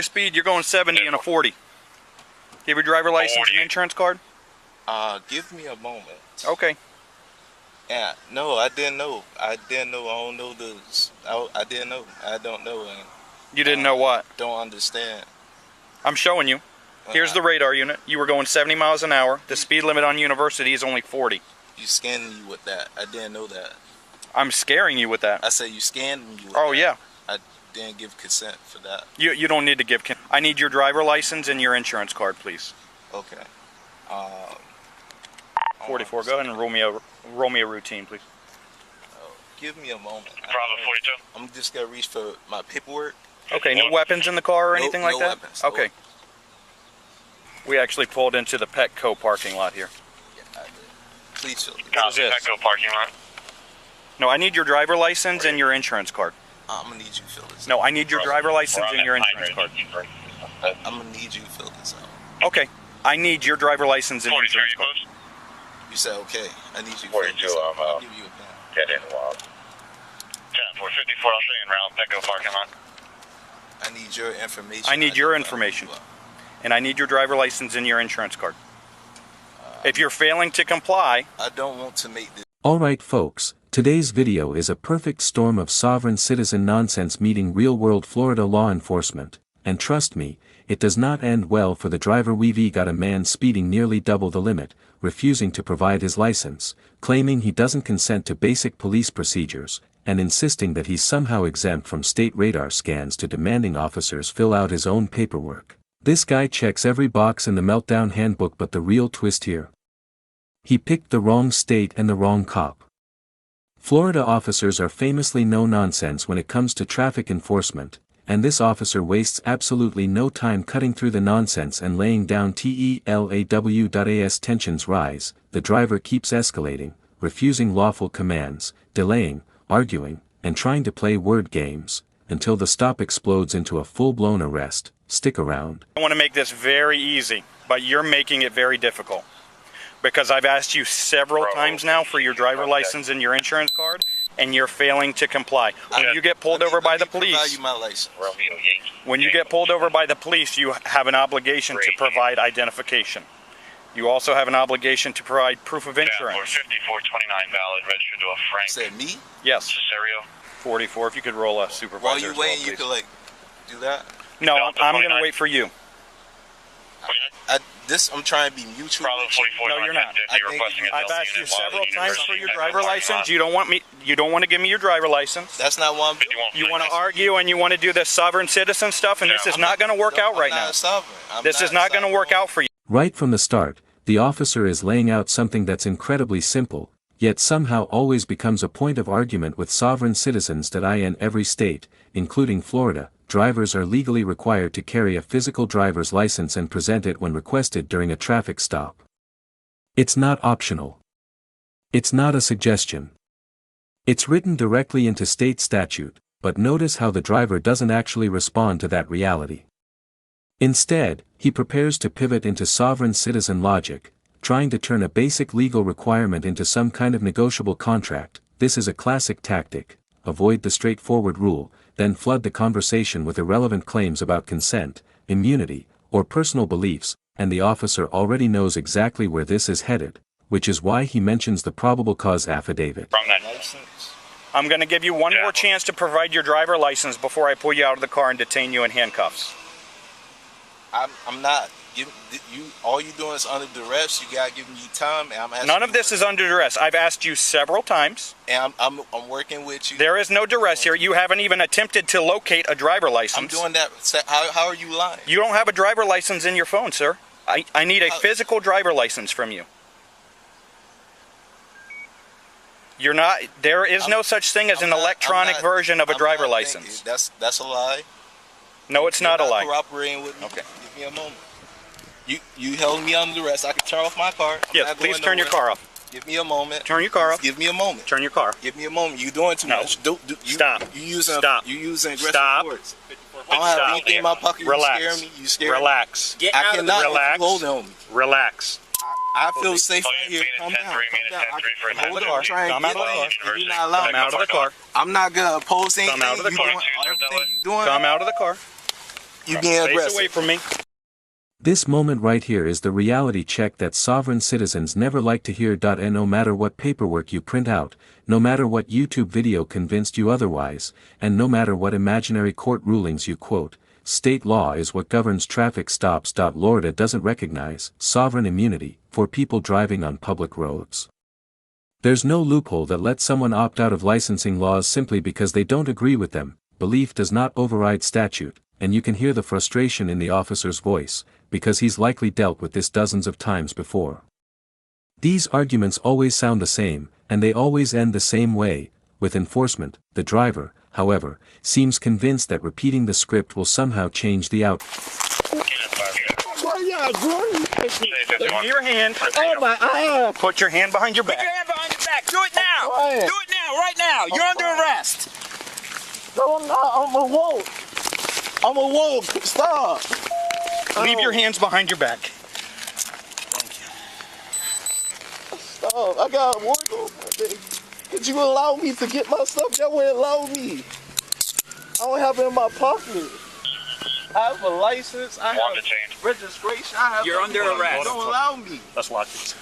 Speed, you're going 70 and a 40. You have your driver license and insurance card? Give me a moment. Okay. Yeah, no, I didn't know. I don't know this. I didn't know. I don't know. And, You didn't know what? Don't understand. I'm showing you. Here's the radar unit. You were going 70 miles an hour. The speed limit on University is only 40. You scanned me with that. I didn't know that. I'm scaring you with that. I said you scanned me with that. Oh, yeah. I didn't give consent for that. You don't need to give consent. I need your driver license and your insurance card, please. Okay. 44, go ahead and roll me a routine, please. Give me a moment. Bravo 42. I'm just going to reach for my paperwork. Okay, no weapons in the car or anything like that? No weapons. Okay. We actually pulled into the Petco parking lot here. Yeah, I did. Please fill this. What is this? Petco parking lot. No, I need your driver license and your insurance card. I'm going to need you to fill this. No, I need your driver license and your insurance card. I'm going to need you to fill this out. Okay. I need your driver license and 42, insurance you card. close? You said okay. I need you to 42, fill this out. I'll I'm give you a pen. Get in wild. 10 454, I'll see you in round Petco parking lot. I need your information. I need your information. And I need your driver license and your insurance card. If you're failing to comply... I don't want to make this... Alright folks, today's video is a perfect storm of sovereign citizen nonsense meeting real-world Florida law enforcement, and trust me, it does not end well for the driver. We've got a man speeding nearly double the limit, refusing to provide his license, claiming he doesn't consent to basic police procedures, and insisting that he's somehow exempt from state radar scans to demanding officers fill out his own paperwork. This guy checks every box in the Meltdown handbook, but the real twist here: he picked the wrong state and the wrong cop. Florida officers are famously no nonsense when it comes to traffic enforcement, and this officer wastes absolutely no time cutting through the nonsense and laying down TELAW. As tensions rise, the driver keeps escalating, refusing lawful commands, delaying, arguing, and trying to play word games, until the stop explodes into a full-blown arrest. Stick around. I want to make this very easy, but you're making it very difficult. Because I've asked you several times now for your driver license and your insurance card, and you're failing to comply. When you get pulled over by the police, when you get pulled over by the police, you have an obligation to provide identification. You also have an obligation to provide proof of insurance. 5429 valid, registered to a Frank. Said me? Yes. Cesario. 44, if you could roll a supervisor. While you waiting, you could like do that? No, I'm going to wait for you. I'm trying to be mutual. Bravo 44. No, you're not. I've asked you several times for your driver license. You don't want to give me your driver license. That's not what I'm doing. You want to argue and you want to do this sovereign citizen stuff, and this is not going to work out right now. This is not going to work out for you. Right from the start, the officer is laying out something that's incredibly simple, yet somehow always becomes a point of argument with sovereign citizens that in every state, including Florida, drivers are legally required to carry a physical driver's license and present it when requested during a traffic stop. It's not optional. It's not a suggestion. It's written directly into state statute, but notice how the driver doesn't actually respond to that reality. Instead, he prepares to pivot into sovereign citizen logic, trying to turn a basic legal requirement into some kind of negotiable contract. This is a classic tactic: avoid the straightforward rule, then flood the conversation with irrelevant claims about consent, immunity, or personal beliefs, and the officer already knows exactly where this is headed, which is why he mentions the probable cause affidavit. I'm going to give you one more chance to provide your driver license before I pull you out of the car and detain you in handcuffs. I'm not. All you doing is under duress. You gotta give me time, and I'm asking. None of this is under duress. I've asked you several times. And I'm working with you. There is no duress here. You haven't even attempted to locate a driver license. I'm doing that. How are you lying? You don't have a driver license in your phone, sir. I need a physical driver license from you. You're not. There is no such thing as an electronic version of a driver license. That's a lie. No, it's not a lie. Cooperating with me. Okay. Give me a moment. You held me under arrest. I can turn off my car. Yes, please turn your car off. Give me a moment. Turn your car off. Give me a moment. Turn your car. Give me a moment. You're doing too much. Stop. You using aggressive words. I don't have anything in my pocket. Relax. You scare me. You scare Relax. me. I cannot. Relax. Hold on me. Relax. I feel safe right here. Calm down. Hold on. Come out of the car. You're not allowed. Come out of the car. I'm not gonna oppose anything. Come out of the car. Everything you doing. Come out of the car. You being Face aggressive. away from me. This moment right here is the reality check that sovereign citizens never like to hear. And no matter what paperwork you print out, no matter what YouTube video convinced you otherwise, and no matter what imaginary court rulings you quote, state law is what governs traffic stops. Florida doesn't recognize sovereign immunity for people driving on public roads. There's no loophole that lets someone opt out of licensing laws simply because they don't agree with them. Belief does not override statute, and you can hear the frustration in the officer's voice, because he's likely dealt with this dozens of times before. These arguments always sound the same, and they always end the same way, with enforcement. The driver, however, seems convinced that repeating the script will somehow change the outcome. Why y'all doing this? Give me your hand. Oh my eye. Put your hand behind your Put back. your hand behind your back. Do it now. Quiet. Do it now, right now. You're under arrest. No, I'm not. I'm a woke. I'm a woke. Stop. Leave your hands behind your back. Stop. I got work on my day. Could you allow me to get my stuff? Y'all wouldn't allow me. I don't have it in my pocket. I have a license. I One have to change. registration. I have. You're under arrest. Don't allow me. Let's lock these.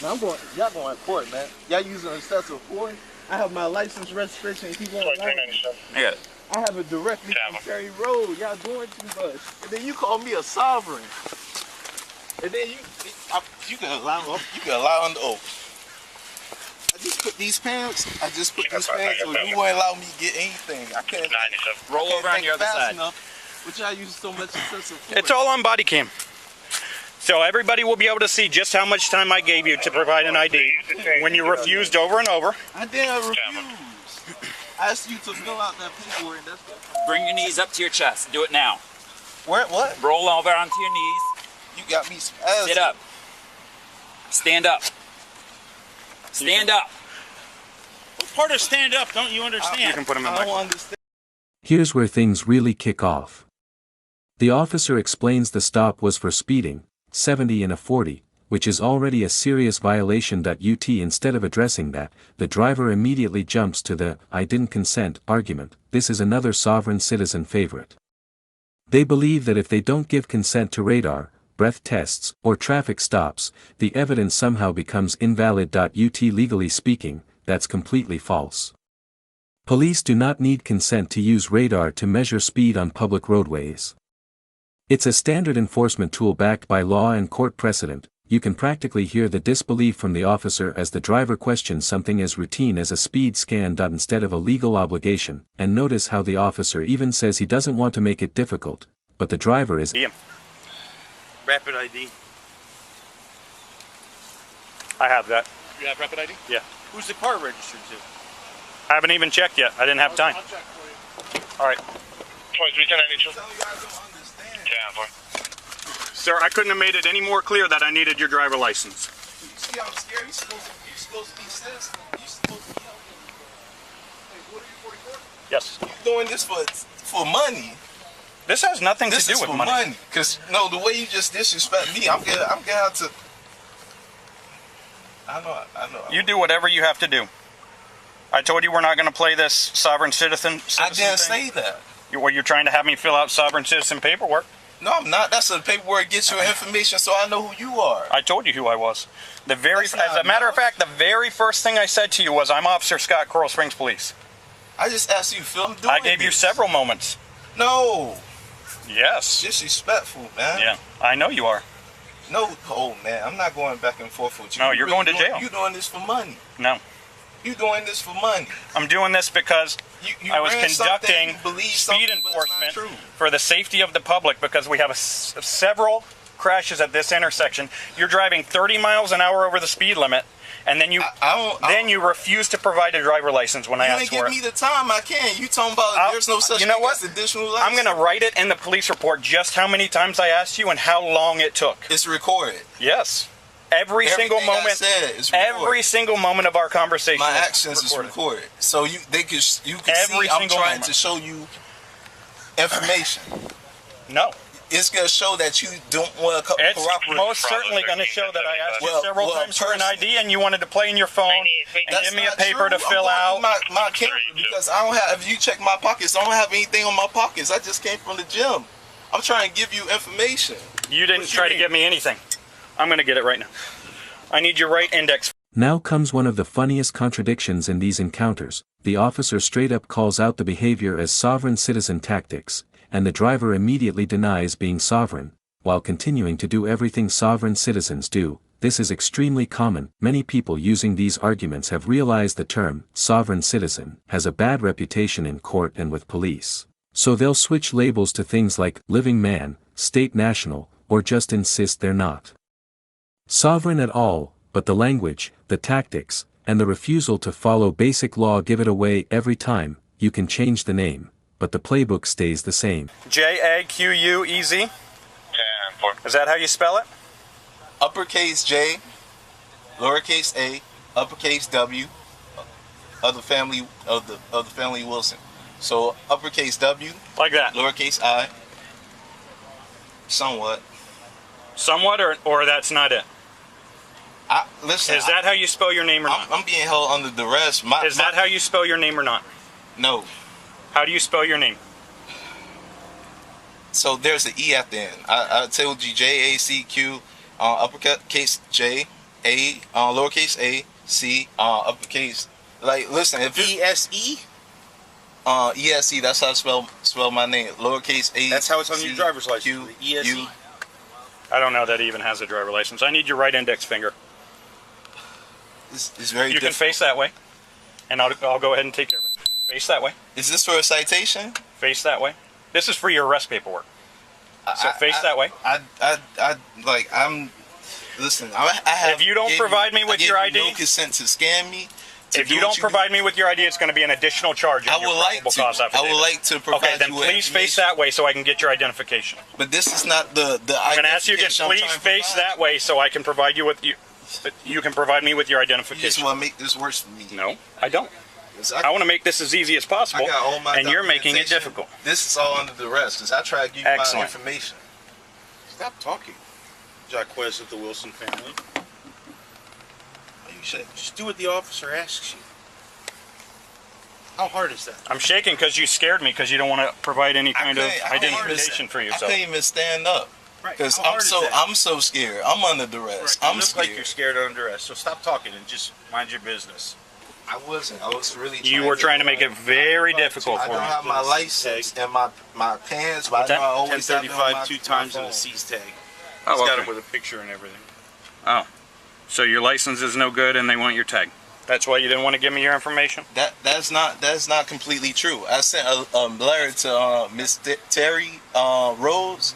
Man, y'all going to court, man. Y'all using excessive force. I have my license, registration, and keep on allowing me. 2397. I got it. I have it directly from Camera. Ferry Road. Y'all doing too much. And then you call me a sovereign. And then You can allow on the oath. I just put these pants. So you won't allow me to get anything. I can't. 97. Roll over on your other fast side. enough, but y'all use so much excessive force. It's all on Bodycam. So everybody will be able to see just how much time I gave you to provide an ID when you refused over and over. I didn't refuse. I asked you to fill out that paperwork. And that's what. Bring your knees up to your chest. Do it now. What? Roll over onto your knees. You got me spazzed. Sit up. Stand up. Stand up. What part of stand up don't you You understand? can put them in I my. don't understand. Here's where things really kick off. The officer explains the stop was for speeding, 70 in a 40, which is already a serious violation. Instead of addressing that, the driver immediately jumps to the "I didn't consent" argument. This is another sovereign citizen favorite. They believe that if they don't give consent to radar, breath tests, or traffic stops, the evidence somehow becomes invalid. Legally speaking, that's completely false. Police do not need consent to use radar to measure speed on public roadways. It's a standard enforcement tool backed by law and court precedent. You can practically hear the disbelief from the officer as the driver questions something as routine as a speed scan. Instead of a legal obligation, and notice how the officer even says he doesn't want to make it difficult, but the driver is. Rapid ID. I have that. You have rapid ID? Yeah. Who's the car registered to? I haven't even checked yet. I didn't have time. I'll check for you. All right. 2392. Tell you I don't understand. Down for. Sir, I couldn't have made it any more clear that I needed your driver license. You see, I'm scared. You're supposed to be sensitive. You're supposed to be helping me. Hey, what are you 44? Yes. You're doing this for money. This has nothing This to do is with for money. Cause no, the way you just disrespect me, I'm gonna have to. I know. You do whatever you have to do. I told you we're not going to play this sovereign citizen I didn't thing. say that. You're trying to have me fill out sovereign citizen paperwork. No, I'm not. That's a paperwork gets your information, so I know who you are. I told you who I was. As That's not a matter of enough. fact, the very first thing I said to you was, "I'm Officer Scott, Coral Springs Police." I just asked you, Phil. I gave you several moments. No, Yes. disrespectful, man. Yeah, I know you are. No, oh man, I'm not going back and forth with you. No, you're going to jail. You doing this for money. No, You doing this for money. I'm doing this because You I was ran something, conducting you believe speed something, but it's not enforcement true. for the safety of the public because we have several crashes at this intersection. You're driving 30 miles an hour over the speed limit, and then you you refuse to provide a driver license when I You ask ain't for give it. me the time I can. You talking about there's no such you know thing what? as additional license. I'm going to write it in the police report just how many times I asked you and how long it took. It's recorded. Yes. Every single Everything I moment. said is recorded. Every single moment of our conversation. My is actions is recorded. So you can see Every I'm single trying moment. to show you information. No. It's going to show that you don't want to It's cooperate. most certainly going to show that I asked you Well, several times for an personally- ID and you wanted to play in your phone and That's give me a not paper true. to fill I'm out. my camera because I don't have. If you check my pockets, I don't have anything on my pockets. I just came from the gym. I'm trying to give you information. You didn't try to give me anything. I'm going to get it right now. I need your right index. Now comes one of the funniest contradictions in these encounters. The officer straight up calls out the behavior as sovereign citizen tactics, and the driver immediately denies being sovereign, while continuing to do everything sovereign citizens do. This is extremely common. Many people using these arguments have realized the term sovereign citizen has a bad reputation in court and with police. So they'll switch labels to things like living man, state national, or just insist they're not sovereign at all, but the language, the tactics, and the refusal to follow basic law give it away every time. You can change the name, but the playbook stays the same. Jaquuez. 10-4. Is that how you spell it? Uppercase J, lowercase a, uppercase W, of the family Wilson. So uppercase W, Like that. lowercase I, somewhat. Somewhat, or that's not it? Listen. Is that how you spell your name or not? I'm being held under duress. Is that how you spell your name or not? No. How do you spell your name? So there's an E at the end. I told you Jacq, uppercase J, A, lowercase a, C, uppercase. Like, listen, if ESE? ESE, that's how I spell my name. Lowercase a. That's how it's on C, your driver's license. Q, The ESE. U. I don't know that he even has a driver license. I need your right index finger. It's very You can difficult. face that way, and I'll go ahead and take care of it. Face that way. Is this for a citation? Face that way. This is for your arrest paperwork. So face that way. Listen, I have. If you don't provide me with your ID, no consent to scam me. if you don't provide me with your ID, it's going to be an additional charge. I would like to. I would like to provide Okay, then you with please face information. that way so I can get your identification. But this is not the. I'm going to ask you again. Please face that way so I can provide you with you. You can provide me with your You just identification. want to make this worse for me. No, I don't. 'Cause I want to make this as easy as possible, I got all my and you're making it documentation. difficult. This is all under duress because I try to give you my Excellent. information. Stop talking. Jaquez of the Wilson family. Are you shaking? Just do what the officer asks you. How hard is that? I'm shaking because you scared me because you don't want to provide any kind of I couldn't even- identification for I yourself. couldn't even stand up Right. because How hard is that? I'm so scared. I'm under duress. Right. You I'm look scared. like you're scared under arrest. So stop talking and just mind your business. I wasn't. I was really. You were trying to make it very difficult I for don't me. have my license and my pants, but What's I know that? I always have it on 1035 my- 2 my times and phone. a seize tag. Oh, He's got okay. it with a picture and everything. Oh, so your license is no good and they want your tag. That's why you didn't want to give me your information? That's not completely true. I sent a letter to Miss Terry Rose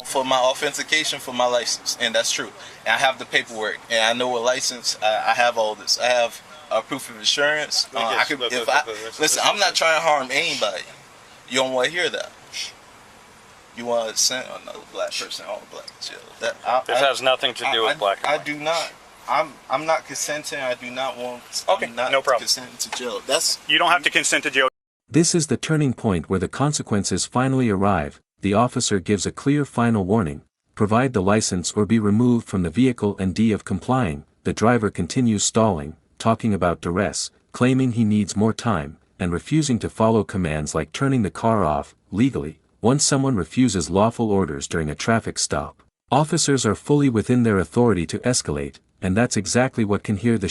for my authentication for my license, and that's true. And I have the paperwork, and I know a license. I have all this. I have a proof of insurance. I could, listen. I'm not trying to harm anybody. You don't want to hear that. You want to send another black person on black jail. This has nothing to do with black and I white. do not. I'm not consenting. I do not want. Okay, I'm not no problem. consenting to jail. That's. You don't have to consent to jail. This is the turning point where the consequences finally arrive. The officer gives a clear final warning: provide the license or be removed from the vehicle, and D of complying. The driver continues stalling, talking about duress, claiming he needs more time, and refusing to follow commands like turning the car off, legally, once someone refuses lawful orders during a traffic stop. Officers are fully within their authority to escalate, and that's exactly what can hear the